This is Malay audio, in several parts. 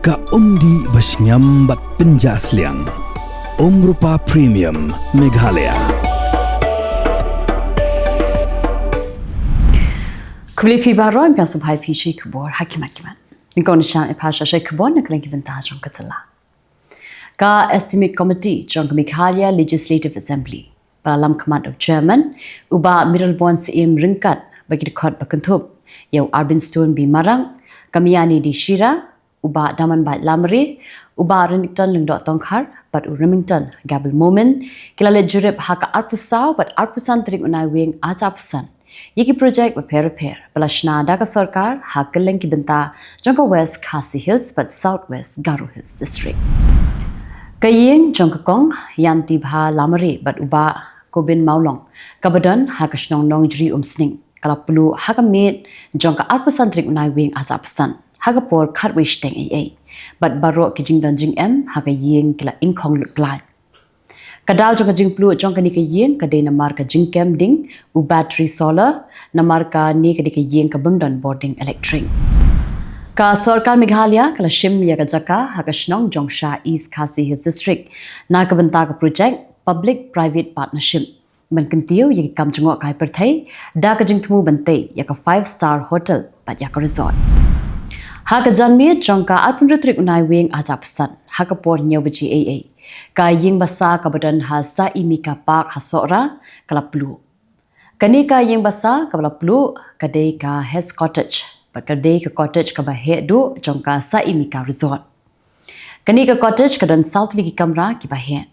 Ka umdi basnyam bat penjasliang. Rupa Premium Meghalaya. Kubli baron kan subhai pichi Khubor hakimat. Nikon nishan ipasha shay Khubor nakling kibenta jong Jylla. Ka estimate committee jong Meghalaya Legislative Assembly. Paralam command of German uba middle bonds im ringkat bagi dekot bakentub. Yau Arbin Stone bi marang kamiani di Shira uba daman bait lamri uba Remington lengdok tongkar but Remington gabel moment kilale jurip haka arpusau but arpusan Tarik Naiwieng acapusan yiki project repair balashna daga sarkar ha Kylleng ki benta jongka West Khasi Hills but Southwest Garo Hills district Kayeng jongka kong yanti bha lamri but uba kobin maulong kabadan haka shnong nong jri sning kalapulu haka mit jongka arpusan Tarik Naiwieng acapusan Hagapor Katwish Teng AA, but Barok Kijing Dunjing M, Haga Ying Kila Inkong Look Line. Kadao Jonga Jing Plu Jonga Nika Ying, Kadena Marka Jing Kem Ding, U Battery Solar, Namarka Nika Dika Ying Kabumdon Boarding Electric. Ka Sorkar Meghalaya, Kala Shim Yagajaka, Haga Shnong Jongsha East Khasi Hills District, Nakabantaka Project, Public Private Partnership. Menkentiu Yaki Kam Jungok Kai Pyrthei, Daka Jing Tumu Bante, Yaka 5-star Hotel, but Yaka Resort. Haka janmi jongka Tarik Naiwieng acapusan haka por nyobaji AA ka ying basa kabadan hasa imika park hasora kalaplu kani ka ying basa kalaplu kadai ka Hes Cottage but kadai ka cottage ka bahe do jongka sa imika resort kani ka cottage kadan south ligi kamra ki bahe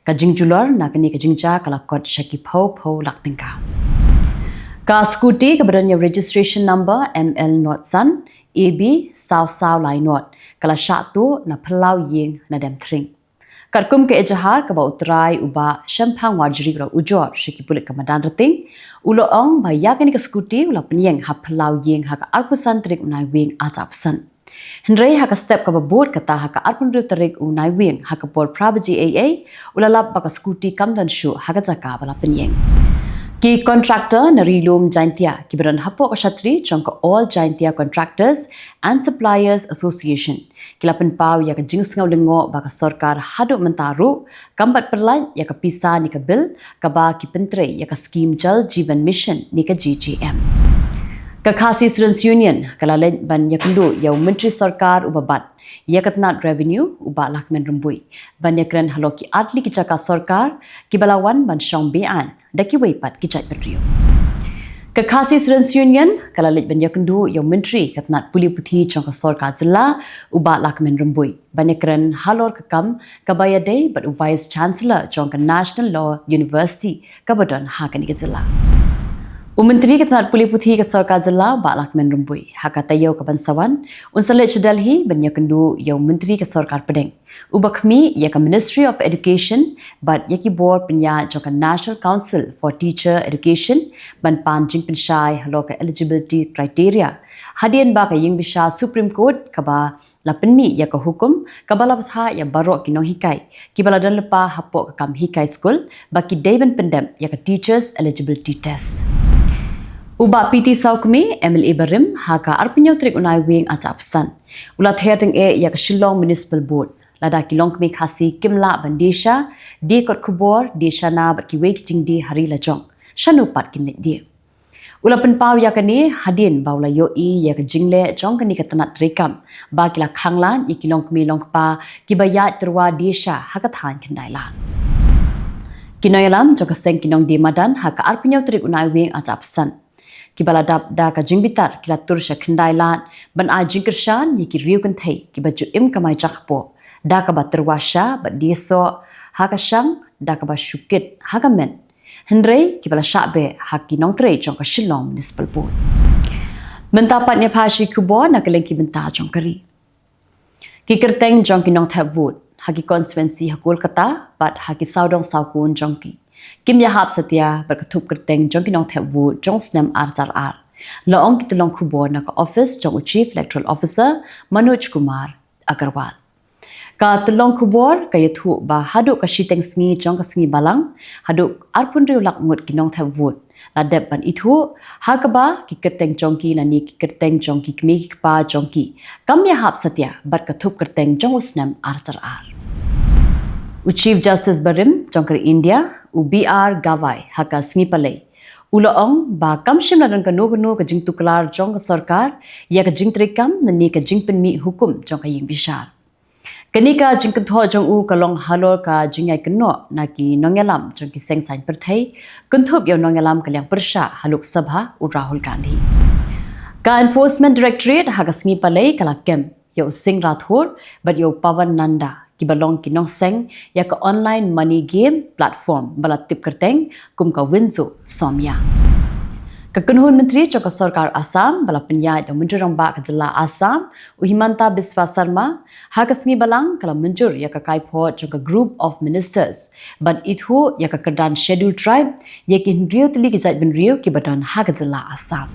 ka jingjulor na kani ka jingja kalakot shaki pho laktingka ka scooty kabadan your registration number ML not sun AB Sao Lai Not kala syatu na pelau ying na dem tring. Karkum ke ejahar ka ba utrai uba shampang wajri gra ujor shiki pulik ka madan rating ulo ong ba yakani ka skuti ula penyeng ha pelau ying ha ka arpusan Tarik Naiwieng acapusan. Hendrei ha ka step ka ba board kata ha ka arpun Tarik Naiwieng ha ka por prabaji AA ula lap ba ka skuti kamdan shu ha ka jaka bala penyeng. Ki contractor Narilum Jaintia kiberan hapo kashatri jongka all Jaintia Contractors and Suppliers Association kilapan pau ya ka jingsngau lengo baka sarkar haduk mentaru kambat perlai ya ka pisa ni ka bil ka ba ki pentre ya ka scheme Jal Jeevan Mission ni ka GJM ka Khasi Students Union kalalen ban ya kundu ya menteri sarkar ubabat ya katnat revenue uba lakmen rumbui ban ya kren haloki atli ki jaka sarkar ki balawan ban shong bean daki weipat ki jat penrio ka Khasi Students Union kalalit ban ya kundu ya menteri katnat puli puthi jongka sarkar Jylla uba lakmen rumbui ban ya kren halor ka kam ka bayade but vice chancellor jongka National Law University ka badan ha ka ni ka Jylla Menteri Ketanat Puli Putih ke Sarkar Jylla balak menrumbui haka tayo ke bansawan unsalit Delhi banya kendu yau Menteri ke Sarkar Pedeng ubakmi ya ke Ministry of Education but yaki board penya joka National Council for Teacher Education ban panjing pensyai halo ke eligibility criteria hadian ba ka ying bisa Supreme Court kaba lapenmi ya ke hukum kabala basha ya barok kinong hikai kibala dan lepa hapok ke kam hikai school baki dayban pendem ya ke teachers eligibility test Uba PT Saukmi MLA Barim haka arpunyau Tarik Naiwieng acapusan ulat herting ya ke Shillong Municipal Board lada kilong kmi khasi kimla bandesha di kot Khubor di shana bat ki wek jing di hari lajong shanu pat kinit dia ulapan pau ya kani hadin baula yo ya ke jingle jong kani ka tanat rekam ba kila khanglan i kilong kmi longpa ki bayat terwa desha haka than kendailan kinoyalam jong ka seng kinong di madan haka arpunyau Tarik Naiwieng acapusan Kibala da ka jingbitar kila tursha kendailan ban a jingkershan yiki riu kenthei kibaju im kamai jakpo da ka baterwasha bat dieso haka shang da ka ba shukit haka men hendrei kibala shabe haki nongtre jong ka Shillong Municipal Board mentapat nya phashi Khubor na keleng ki benta jong kari ki kerteng jong ki nong thabut haki constituency ha Kolkata bat haki saudong saukun jong ki Kim ya hap satya berketup kerteng jong kinong thebu jong snem ar laong kitulong Khubor na ka office jong Chief Electoral Officer Manoj Kumar Agarwal ka tulong Khubor ka yathu ba haduk ka shiteng sngi jong ka sngi balang haduk arpun riu lakmut kinong thebu Ladep ban itu hakaba ki kerteng jongki lani ki kerteng jongki kmi ki pa jongki kamya hap satya bat kathup kerteng jong usnam archar ar. Chief Justice Barim jongkar India BR Gawai haka sngi Ulaong ba kamshim na ran kanu ka jing tuklar jong sarkar ya ka jing trikam na ni ka jing penmi hukum jong ka ying bishar. Kanika jing kentho jong u kalong halor ka jing ai keno na ki nongelam jong ki seng sain Pyrthei kenthup yo nongelam kalyang persha haluk sabha u Rahul Gandhi. Ka Enforcement Directorate haka sngi palai kala kem yo Singh Rathore but yo Pawan Nanda ki balong ki nong seng ya ka online money game platform bala tip kerteng kum ka winzo somya. Ka Kunhun Menteri Joko Sarkar Assam bala penyai dan Menteri Ramba ka Jylla Assam Himanta Biswa Sarma haka sngi balang kala menjur ya ka kaipo joko group of ministers but itu ya ka kedan scheduled tribe ya ki rio tili ki jait ben rio ki badan haka Jylla Assam.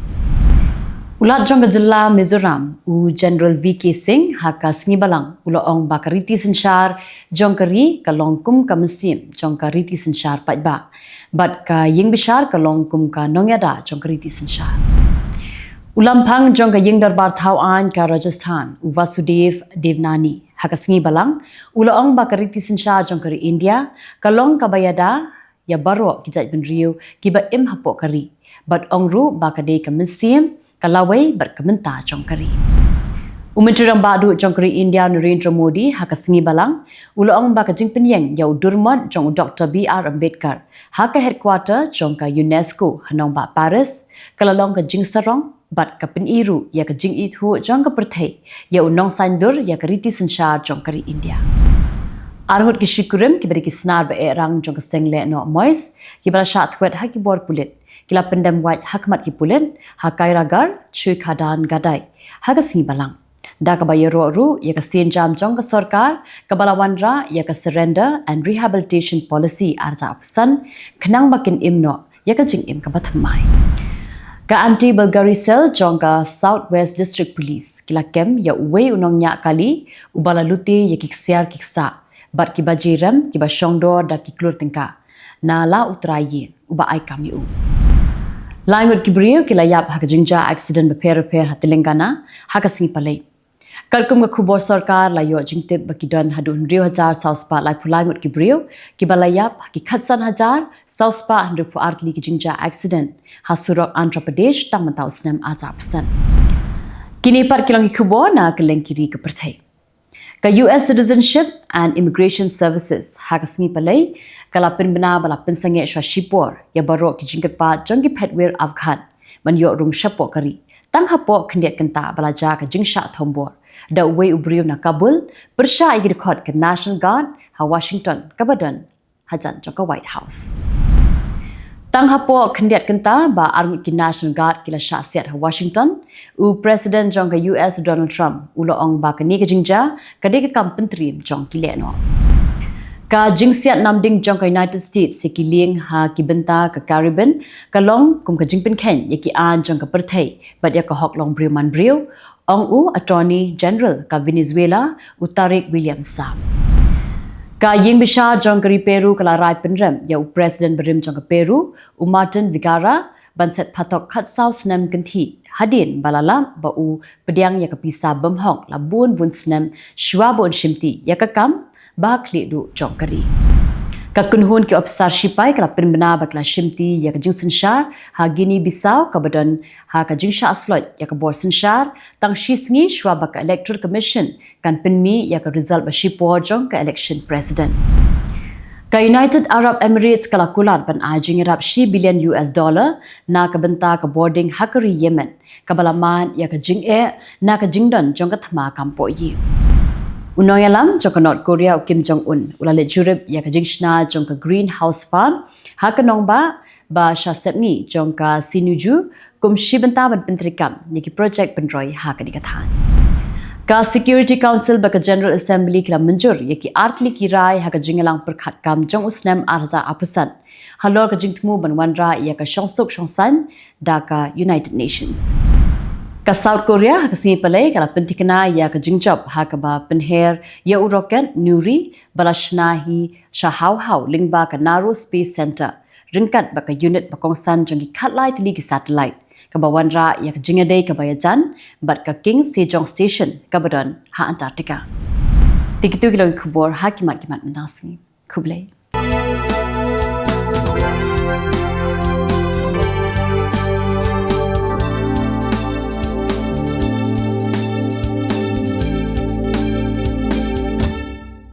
Ulat jong Jylla Mizoram General VK Singh haka sngi balang ulaong bakariti sensyar jong kari kalongkum ka mesim jong kariti sensyar patba bat ka ying bishar kalongkum ka nongyada jong kariti sensyar. Ulampang jong ka ying darbar Thawan ka Rajasthan Vasudev Devnani haka sngi balang ulaong bakariti sensyar jong kari India kalong ka bayada ya baro ki jait ben rio ki ba im hapo kari bat ongru bakade ka mesim kalawai berkementa jongkari. Menteri Rambadu jongkari India Narendra Modi haka sngi balang ulaong baka jing penyeng yau durmot jong Dr. B.R. Ambedkar haka headquarter jong ka UNESCO hanong ba Paris kalalong ka jing sarong bat ka peniru ya ka jing itu jong ka Pyrthei yau nong sandur ya ka riti sensyar jongkari India. Arhut ki shikurim ki beri ki snar ba erang jong ka sengle no mois ki bala shatwet haki bor pulit kila pendam waj hakmat ki pulen hakai ragar chui khadan gadai haga singi balang da ka bayero ru ya ka sen jam jong ka sarkar ka balawan ra ya ka surrender and rehabilitation policy arja apsan khnang bakin imno ya ka jing im ka bathamai ka anti bulgari cell jong ka southwest district police kila kem ya we unong nya kali ubala luti ya ki siar kiksa bat ki bajiram ki ba shongdor da ki klur tingka nala utraye uba ai kami u Langut Kibriyo kila yap haka jingja accident beper hatilengana haka singi palai. Kalkum ka Khubor sarkar layo jingtip bakidon hadun 1,000 sauspa lai pulangut Kibriyo kibala yap haki khatsan hajar sauspa handu pu artli ki jingja accident hasurok Andhra Pradesh tang mantau snem ajapsan. Kini par kilang ki Khubor na Kylleng kiri ke Pyrthei. Ka US Citizenship and Immigration Services haka singi palai kala pinbina bala pinsange shwa shipor ya baro ki jingkat pa jongki petwir Afghan man yo rung shapo kari tang hapo khendiat kenta bala ja ka jingsha thombor da way ubriu na Kabul persha igi record ka National Guard ha Washington kabadan hajan joka White House tang hapo khendiat kenta ba argut ki National Guard kila sha siat ha Washington President jong ka US Donald Trump uloong ba ka ni ka jingja ka de ka kampentri jong ki leno ka jingsiat namding jong ka United States si Kylleng ha ki benta ka Caribbean ka long kum ka jingpin ken ya ki an jong ka Pyrthei bat ya ka hok long briu man briu ong Attorney General ka Venezuela Tarik Sam ka ying bishar jong ka Peru kala rai pinrem ya President berim jong ka Peru Martin Vigara banset patok khat sau snem kanthi hadin balala ba pediang ya ka pisa bamhong la bun snem shwa bon shimti ya ka kam bakli du jongkari ka kunhun ki officer sipai kala pinbena bakla shimti ya ka jingsin shar ha Guinea Bissau ka badan ha ka jingsha aslot ya ka borsin shar tang shisngi shwa baka electoral commission kan pinmi ya ka result ba shipor jong ka election president ka United Arab Emirates kala kulat ban ajing rap $1 billion na ka benta ka boarding hakari Yemen ka balaman ya ka jing na ka jingdon jong ka thama kampo yi Unoyalang jong ka North Korea Kim Jong Un ulale jurib ya ka jingshna jong ka greenhouse farm haka nong ba sha setmi jong ka sinuju kum shibenta ban pentrikam ni ki project penroi haka di kathan ka Security Council ba ka General Assembly kila menjur ya ki artli ki rai haka jingalang perkhat kam jong usnem arza apusan halor ka jingtmu ban wanra ya ka shongsuk shongsan da ka United Nations ka South Korea haka singi palai kala pentikna ya ka jingjob haka ba penher ya uroket nuri balashnahi shahau lingba ka Naro Space Center ringkat baka unit bakongsan jong katlai tili ki satellite kabawan ra ya jingade kabayajan bat ka King Sejong Station kabadon ha Antarctica. Tikitu Kylleng Khubor hakimat kimat mendasi. Kublai.